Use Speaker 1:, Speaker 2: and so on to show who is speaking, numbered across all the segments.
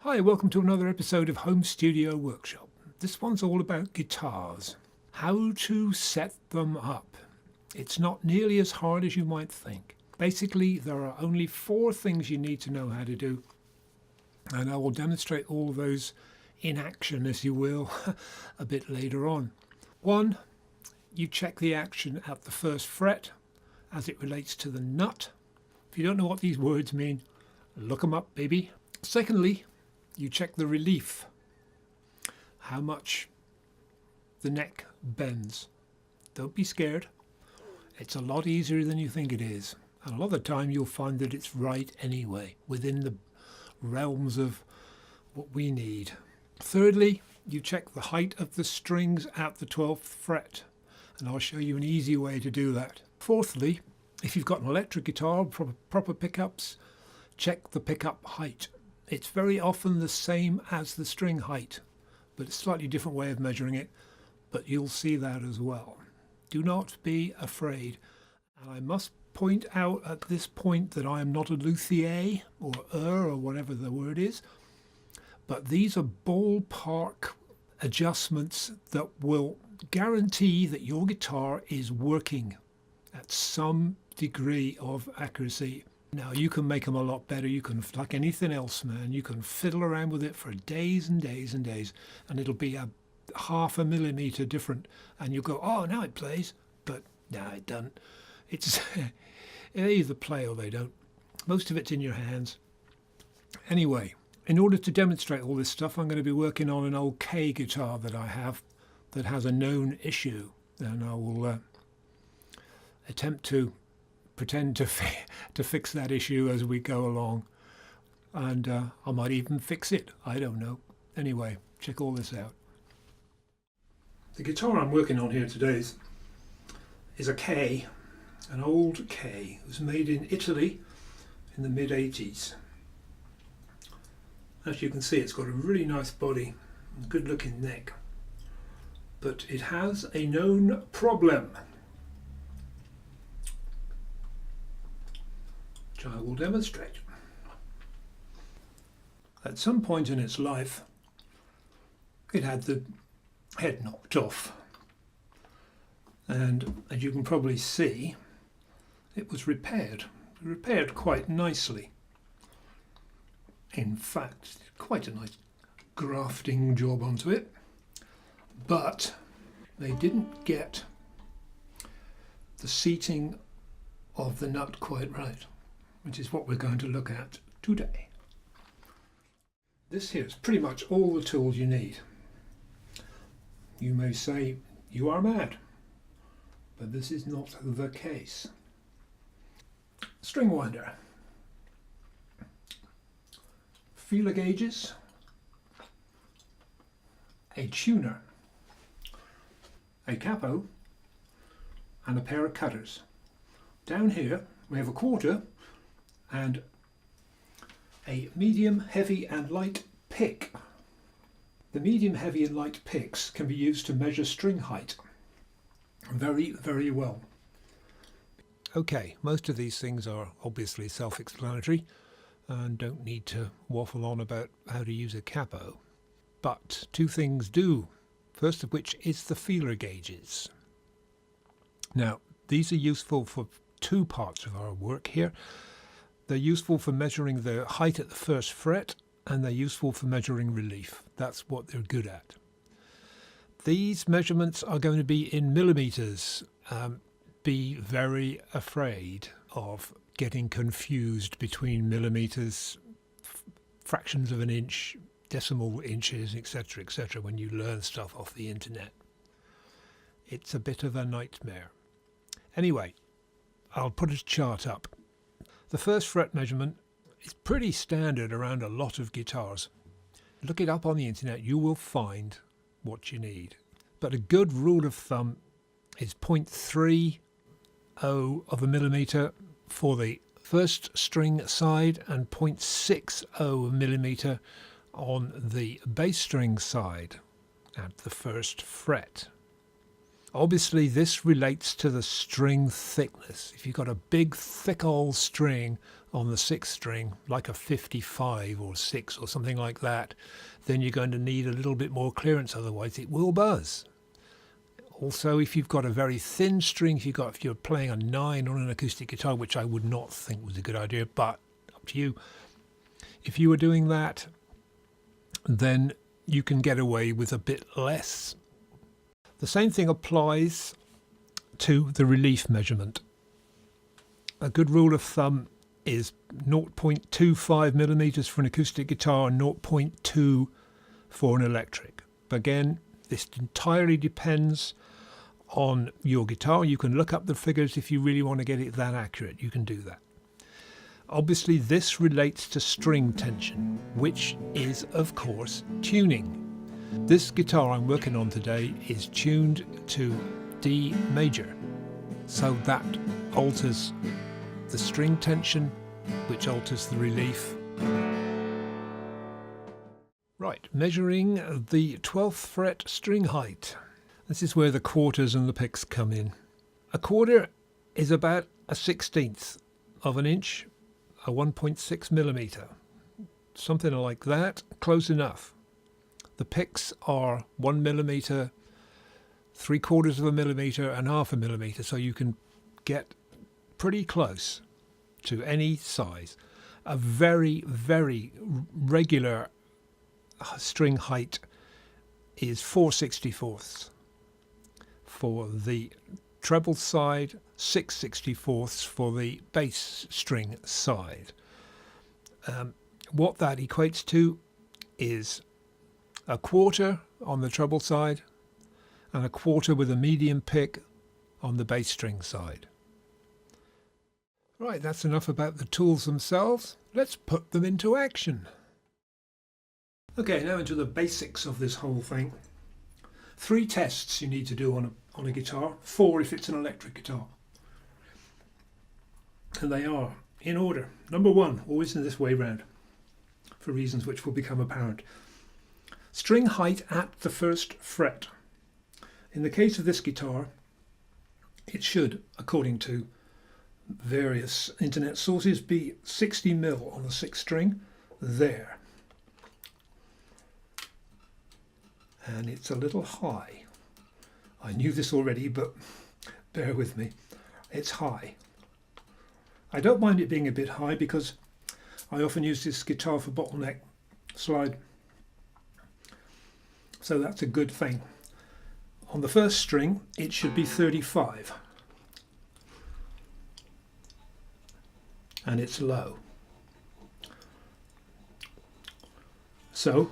Speaker 1: Hi, welcome to another episode of Home Studio Workshop. This one's all about guitars. How to set them up. It's not nearly as hard as you might think. Basically, there are only 4 things you need to know how to do, and I will demonstrate all of those in action, as you will, a bit later on. 1, you check the action at the 1st fret as it relates to the nut. If you don't know what these words mean, look them up, baby. Secondly, you check the relief, how much the neck bends. Don't be scared. It's a lot easier than you think it is. And a lot of the time you'll find that it's right anyway, within the realms of what we need. Thirdly, you check the height of the strings at the 12th fret. And I'll show you an easy way to do that. Fourthly, if you've got an electric guitar, proper pickups, check the pickup height. It's very often the same as the string height, but it's a slightly different way of measuring it, but you'll see that as well. Do not be afraid. And I must point out at this point that I am not a luthier or whatever the word is, but these are ballpark adjustments that will guarantee that your guitar is working at some degree of accuracy. Now, you can make them a lot better. You can, like anything else, man, you can fiddle around with it for days and days and days, and it'll be a half a millimeter different, and you'll go, oh, now it plays, but no, it doesn't. It's they either play or they don't. Most of it's in your hands. Anyway, in order to demonstrate all this stuff, I'm going to be working on an old K guitar that I have that has a known issue, and I will attempt to pretend to fix that issue as we go along, and I might even fix it, I don't know. Anyway, check all this out. The guitar I'm working on here today is a K, an old K. It was made in Italy in the mid-80s. As you can see, it's got a really nice body and good looking neck, but it has a known problem, which I will demonstrate. At some point in its life, it had the head knocked off, and as you can probably see, it was repaired quite nicely. In fact, quite a nice grafting job onto it, but they didn't get the seating of the nut quite right, which is what we're going to look at today. This here is pretty much all the tools you need. You may say, you are mad, but this is not the case. String winder, feeler gauges, a tuner, a capo, and a pair of cutters. Down here we have a quarter and a medium, heavy and light pick. The medium, heavy and light picks can be used to measure string height very, very well. Okay, most of these things are obviously self-explanatory and don't need to waffle on about how to use a capo. But 2 things do, first of which is the feeler gauges. Now, these are useful for 2 parts of our work here. They're useful for measuring the height at the 1st fret, and they're useful for measuring relief. That's what they're good at. These measurements are going to be in millimeters. Be very afraid of getting confused between millimeters, fractions of an inch, decimal inches, etc., etc. when you learn stuff off the internet. It's a bit of a nightmare. Anyway, I'll put a chart up. The 1st fret measurement is pretty standard around a lot of guitars. Look it up on the internet, you will find what you need. But a good rule of thumb is 0.30 of a millimeter for the 1st string side and 0.60 millimeter on the bass string side at the 1st fret. Obviously this relates to the string thickness. If you've got a big thick old string on the 6th string, like a 55 or 6 or something like that, then you're going to need a little bit more clearance, otherwise it will buzz. Also, if you've got a very thin string, if you're playing a 9 on an acoustic guitar, which I would not think was a good idea, but up to you. If you were doing that, then you can get away with a bit less. The same thing applies to the relief measurement. A good rule of thumb is 0.25 millimeters for an acoustic guitar and 0.2 for an electric. Again, this entirely depends on your guitar. You can look up the figures if you really want to get it that accurate. You can do that. Obviously, this relates to string tension, which is, of course, tuning. This guitar I'm working on today is tuned to D major, so that alters the string tension, which alters the relief. Right, measuring the 12th fret string height. This is where the quarters and the picks come in. A quarter is about a 1/16 of an inch, a 1.6 millimeter, something like that, close enough. The picks are 1 millimeter, 3/4 of a millimeter and 1/2 millimeter, so you can get pretty close to any size. A very, very regular string height is 4/64 for the treble side, 6/64 for the bass string side. What that equates to is a quarter on the treble side and a quarter with a medium pick on the bass string side. Right, that's enough about the tools themselves. Let's put them into action. Okay, now into the basics of this whole thing. 3 tests you need to do on a guitar, 4 if it's an electric guitar. And they are in order. Number 1, always in this way round, for reasons which will become apparent. String height at the 1st fret. In the case of this guitar, it should, according to various internet sources, be 60 mil on the 6th string, there. And it's a little high. I knew this already, but bear with me. It's high. I don't mind it being a bit high because I often use this guitar for bottleneck slide. So that's a good thing. On the 1st string, it should be 35. And it's low. So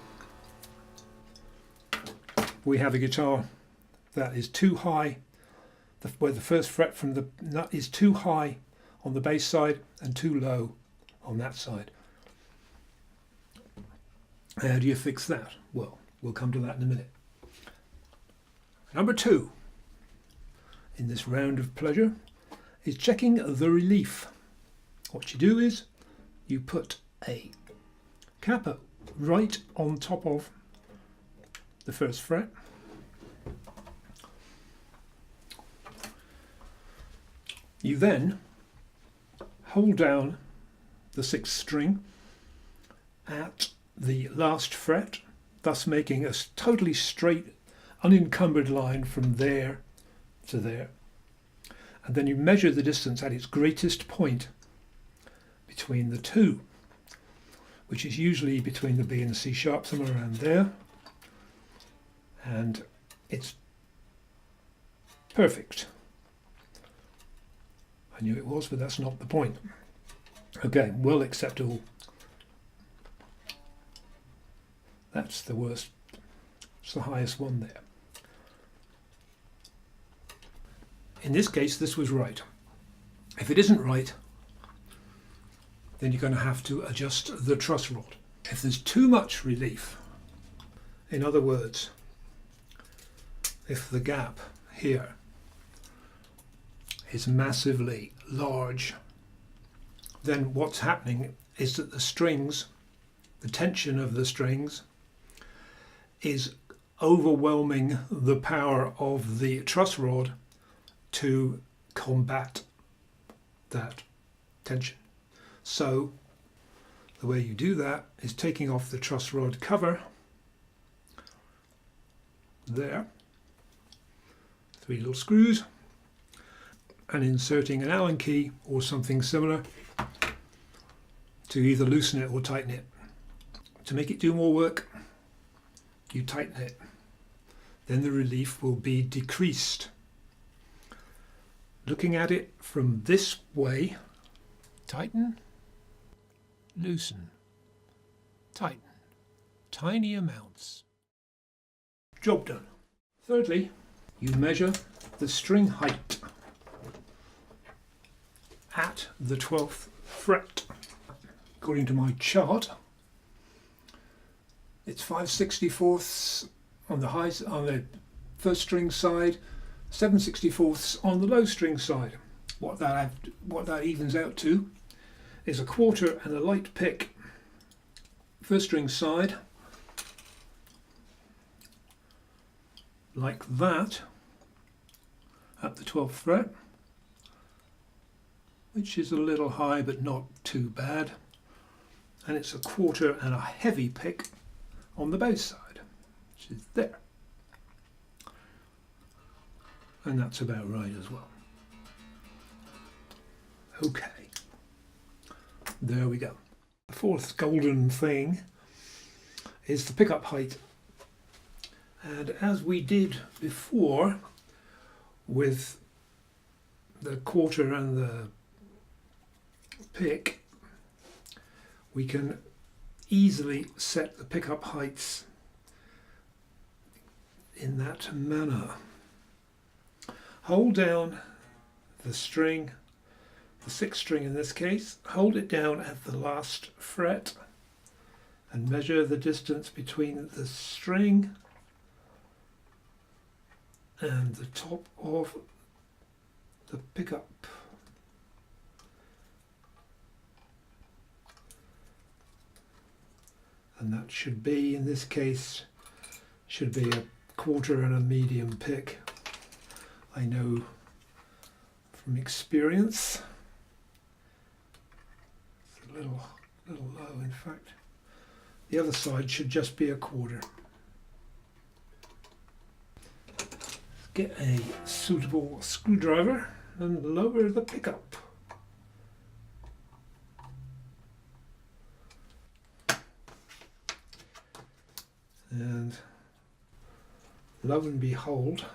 Speaker 1: we have a guitar that is too high, where the 1st fret from the nut is too high on the bass side and too low on that side. How do you fix that? Well, we'll come to that in a minute. Number 2 in this round of pleasure is checking the relief. What you do is you put a capo right on top of the 1st fret. You then hold down the 6th string at the last fret, thus making a totally straight, unencumbered line from there to there. And then you measure the distance at its greatest point between the 2, which is usually between the B and the C sharp, somewhere around there. And it's perfect. I knew it was, but that's not the point. Okay, well acceptable. That's the worst. It's the highest one there. In this case, this was right. If it isn't right, then you're going to have to adjust the truss rod. If there's too much relief, in other words, if the gap here is massively large, then what's happening is that the strings, the tension of the strings, is overwhelming the power of the truss rod to combat that tension. So the way you do that is taking off the truss rod cover there, 3 little screws, and inserting an Allen key or something similar to either loosen it or tighten it. To make it do more work, you tighten it. Then the relief will be decreased. Looking at it from this way, tighten, loosen, tighten, tiny amounts. Job done. Thirdly, you measure the string height at the 12th fret. According to my chart, it's 5/64 on the high, on the first string side, 7/64 on the low string side. What that evens out to is a quarter and a light pick. First string side, like that, at the 12th fret, which is a little high but not too bad, and it's a quarter and a heavy pick on the bass side, which is there, and that's about right as well. Okay, there we go. The fourth golden thing is the pickup height, and as we did before with the quarter and the pick, we can easily set the pickup heights in that manner. Hold down the string, the 6th string in this case, hold it down at the last fret and measure the distance between the string and the top of the pickup. And that should be, in this case, should be a quarter and a medium pick. I know from experience. It's a little low, in fact. The other side should just be a quarter. Get a suitable screwdriver and lower the pickup. And lo and behold,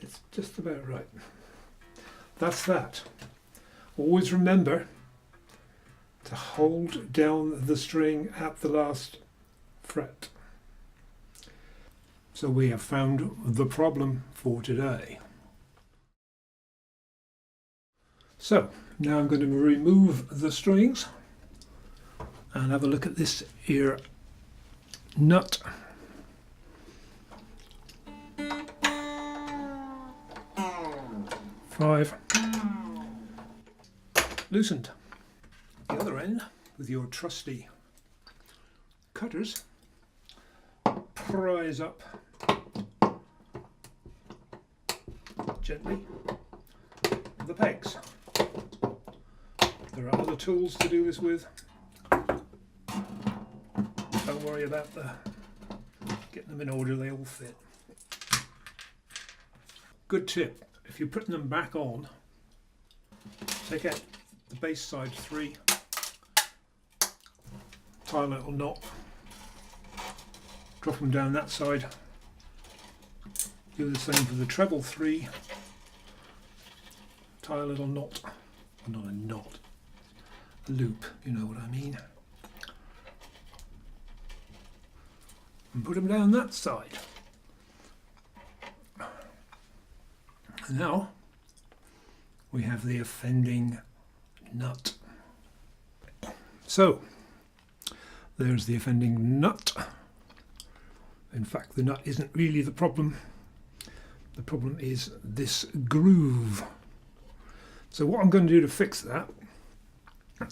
Speaker 1: it's just about right. That's that. Always remember to hold down the string at the last fret. So we have found the problem for today. So now I'm going to remove the strings and have a look at this here nut. Five. Loosened. The other end with your trusty cutters, prise up gently the pegs. There are other tools to do this with. Don't worry about getting them in order, they all fit. Good tip, if you're putting them back on, take out the bass side 3, tie a little knot, drop them down that side, do the same for the treble 3, tie a little knot, not a knot, a loop, you know what I mean, and put them down that side. And now we have the offending nut. So there's the offending nut. In fact, the nut isn't really the problem. The problem is this groove. So what I'm going to do to fix that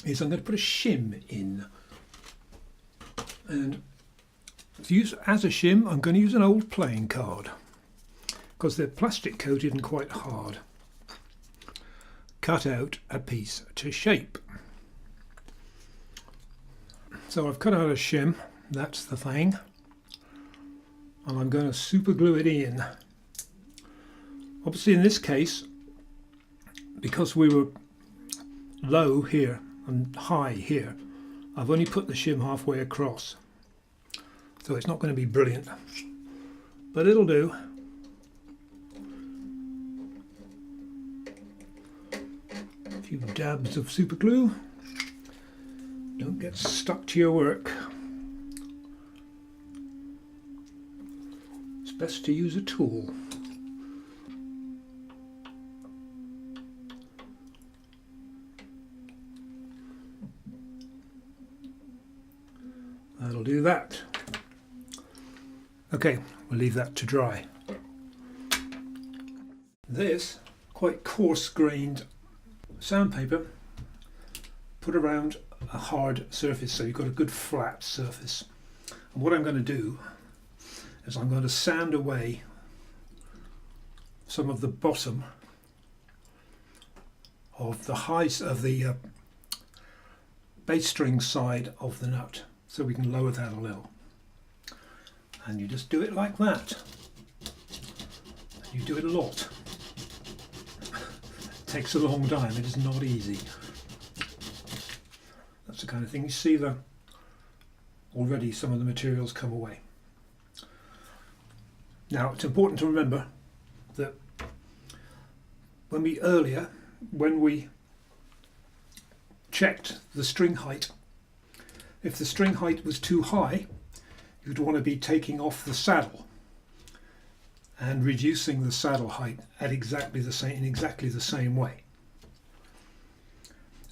Speaker 1: is I'm going to put a shim in. And To use as a shim, I'm going to use an old playing card because they're plastic coated and quite hard. Cut out a piece to shape. So I've cut out a shim, that's the thing, and I'm going to super glue it in. Obviously in this case, because we were low here and high here, I've only put the shim halfway across. So it's not going to be brilliant, but it'll do. A few dabs of super glue. Don't get stuck to your work. It's best to use a tool. That'll do that. Okay, we'll leave that to dry. This quite coarse-grained sandpaper put around a hard surface, so you've got a good flat surface. And what I'm going to do is I'm going to sand away some of the bottom of the highs of the bass string side of the nut, so we can lower that a little. And you just do it like that. You do it a lot. It takes a long time, it is not easy. That's the kind of thing you see there. Already some of the materials come away. Now it's important to remember that when we checked the string height, if the string height was too high, you'd want to be taking off the saddle and reducing the saddle height at in exactly the same way.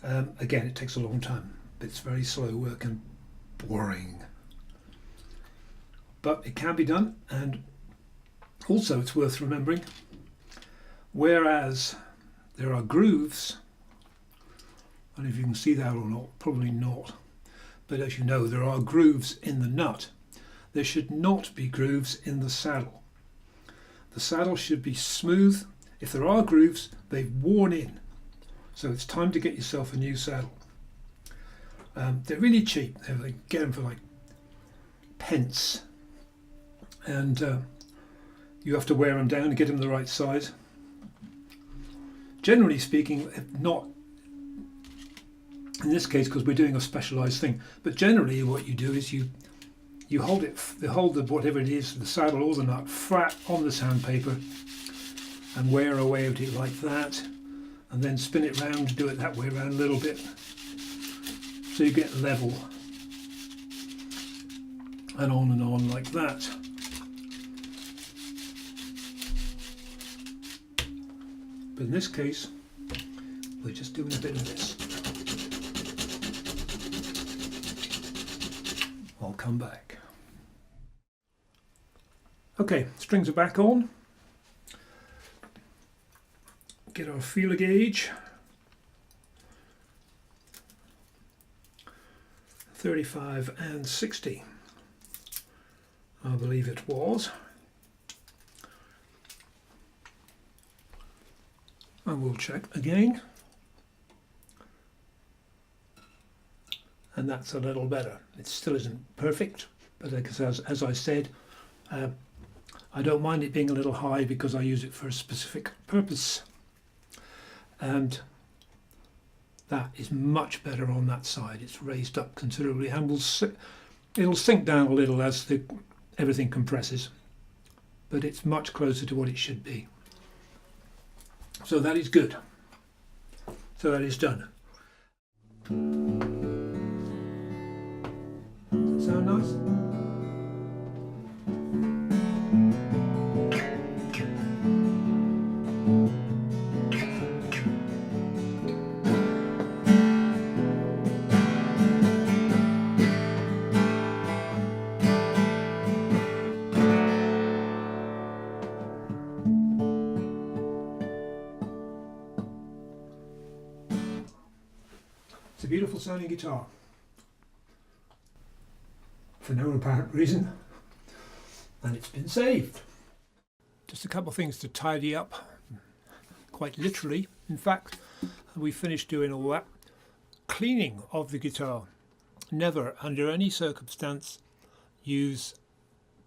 Speaker 1: Again, it takes a long time. It's very slow work and boring, but it can be done. And also it's worth remembering, whereas there are grooves, I don't know if you can see that or not, probably not, but as you know, there are grooves in the nut. There should not be grooves in the saddle. The saddle should be smooth. If there are grooves, they've worn in. So it's time to get yourself a new saddle. They're really cheap. They get them for like pence. And you have to wear them down to get them the right size. Generally speaking, not in this case because we're doing a specialized thing, but generally what you do is you hold whatever it is, the saddle or the nut, flat on the sandpaper and wear away at it like that, and then spin it round, do it that way around a little bit so you get level, and on like that. But in this case we're just doing a bit of this. I'll come back. Okay, strings are back on. Get our feeler gauge. 35 and 60, I believe it was. I will check again. And that's a little better. It still isn't perfect, but as I said, I don't mind it being a little high because I use it for a specific purpose, and that is much better on that side. It's raised up considerably and it'll sink down a little as everything compresses, but it's much closer to what it should be. So that is good. So that is done. Does that sound nice? It's a beautiful sounding guitar, for no apparent reason. and it's been saved. Just a couple of things to tidy up, quite literally. In fact, we finished doing all that. Cleaning of the guitar. Never, under any circumstance, use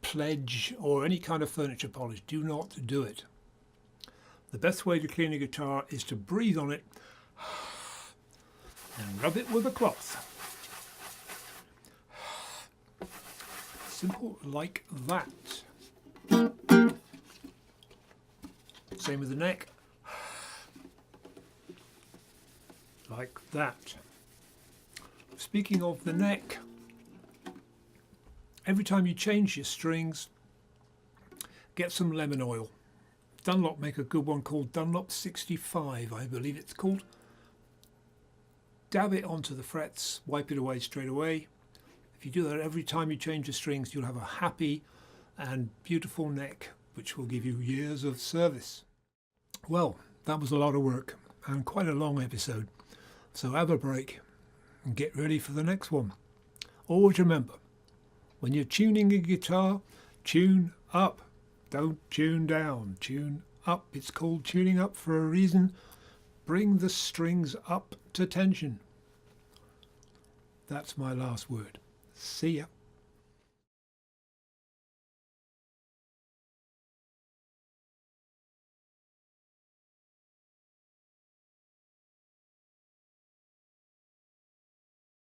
Speaker 1: pledge or any kind of furniture polish. Do not do it. The best way to clean a guitar is to breathe on it and rub it with a cloth. Simple like that. Same with the neck. Like that. Speaking of the neck, every time you change your strings, get some lemon oil. Dunlop make a good one called Dunlop 65, I believe it's called. Dab it onto the frets, wipe it away straight away. If you do that every time you change the strings, you'll have a happy and beautiful neck, which will give you years of service. Well, that was a lot of work and quite a long episode. So have a break and get ready for the next one. Always remember, when you're tuning a guitar, tune up. Don't tune down, tune up. It's called tuning up for a reason. Bring the strings up to tension. That's my last word. See ya.